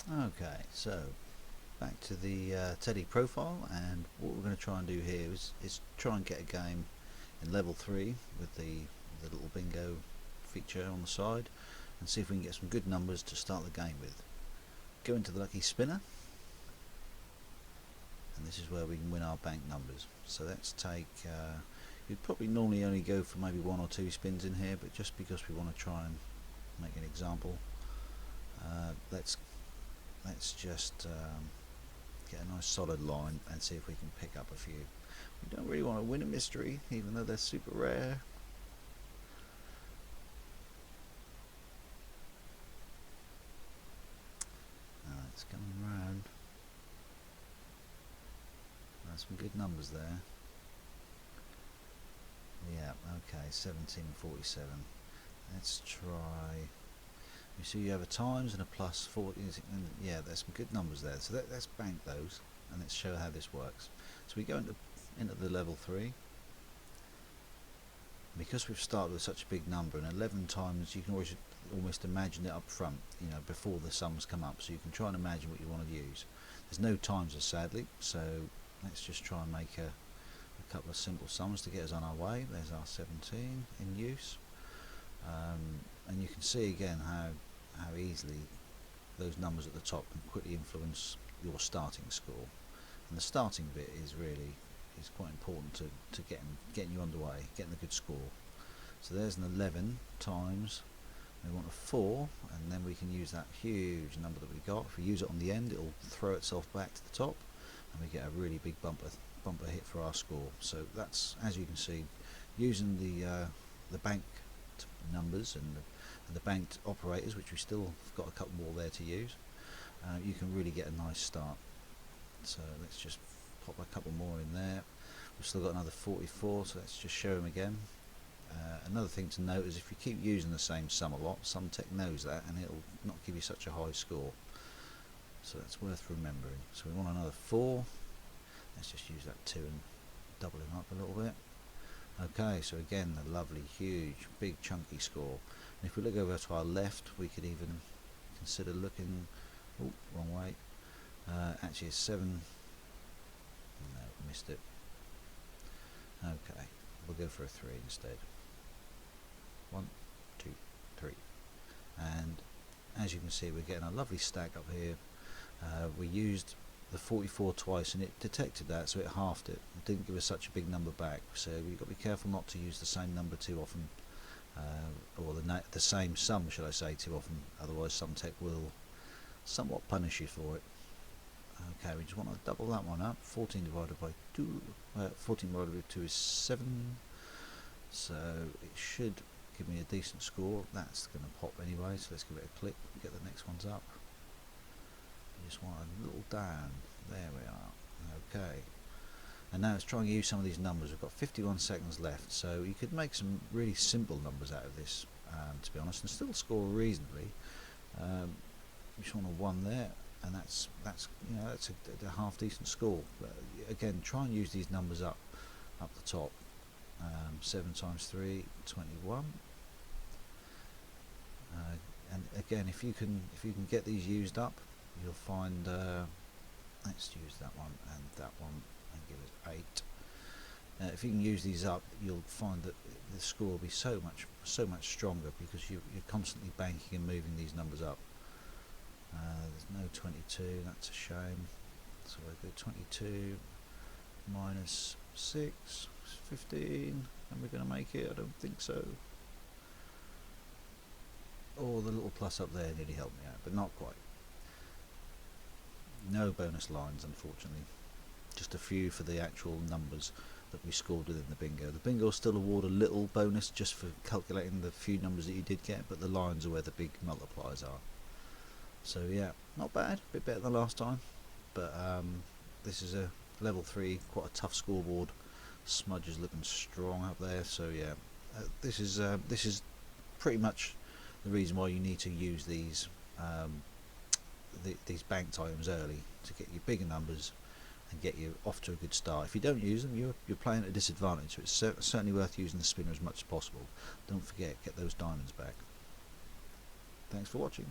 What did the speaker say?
Okay, so back to the Teddy profile, and what we're going to try and do here is try and get a game in level 3 with the little bingo feature on the side, and see if we can get some good numbers to start the game with. Go into the lucky spinner, and this is where we can win our bank numbers. So let's take, you'd probably normally only go for maybe 1 or 2 spins in here, but just because we want to try and make an example, let's just get a nice solid line and see if we can pick up a few. We don't really want to win a mystery, even though they're super rare. It's coming round. There's some good numbers there. Yeah, okay, 1747. Let's try. You see you have a times and a plus 40, and yeah, there's some good numbers there. So let's bank those, and let's show how this works. So we go into the level 3. Because we've started with such a big number, and 11 times, you can almost imagine it up front, you know, before the sums come up. So you can try and imagine what you want to use. There's no timers, sadly, so let's just try and make a couple of simple sums to get us on our way. There's our 17 in use. And you can see again how easily those numbers at the top can quickly influence your starting score, and the starting bit is quite important to getting you underway, getting a good score. So there's an 11 times, we want a 4, and then we can use that huge number that we got. If we use it on the end, it'll throw itself back to the top, and we get a really big bumper hit for our score. So that's, as you can see, using the bank numbers and the banked operators, which we still got a couple more there to use, you can really get a nice start. So let's just pop a couple more in there. We've still got another 44, so let's just show them again. Another thing to note is if you keep using the same sum a lot, Sumtech knows that, and it'll not give you such a high score. So that's worth remembering. So we want another 4. Let's just use that 2 and double him up a little bit. Okay, so again, the lovely, huge, big, chunky score. And if we look over to our left, we could even consider looking. Oh, wrong way. Actually, it's 7. No, missed it. Okay, we'll go for a 3 instead. 1, 2, 3. And as you can see, we're getting a lovely stack up here. We used the 44 twice, and it detected that, so it halved it. It didn't give us such a big number back. So you've got to be careful not to use the same number too often, or the same sum, shall I say, too often. Otherwise, Sumtech will somewhat punish you for it. Okay, we just want to double that one up. 14 divided by 2. 14 divided by 2 is 7. So it should give me a decent score. That's going to pop anyway, so let's give it a click, get the next ones up. We just want a little down. There we are. Okay. And now let's try and use some of these numbers. We've got 51 seconds left, so you could make some really simple numbers out of this, to be honest, and still score reasonably. You just want a 1 there, and that's you know, that's a half decent score. But again, try and use these numbers up the top. 7 times 3, 21. And again, if you can get these used up, you'll find. Let's use that one and that one and give it 8. If you can use these up, you'll find that the score will be so much stronger, because you're constantly banking and moving these numbers up. There's no 22, that's a shame. So we'll go 22 minus 6, 15, and we're going to make it. I don't think so. Oh, the little plus up there nearly helped me out, but not quite. No bonus lines, unfortunately. Just a few for the actual numbers that we scored within the bingo. The bingo will still award a little bonus just for calculating the few numbers that you did get, but the lines are where the big multipliers are. So yeah, not bad, a bit better than last time, but this is a level 3, quite a tough scoreboard. Smudge is looking strong up there, so yeah, this is pretty much the reason why you need to use these banked items early, to get you bigger numbers and get you off to a good start. If you don't use them, you're playing at a disadvantage, so it's certainly worth using the spinner as much as possible. Don't forget, get those diamonds back. Thanks for watching.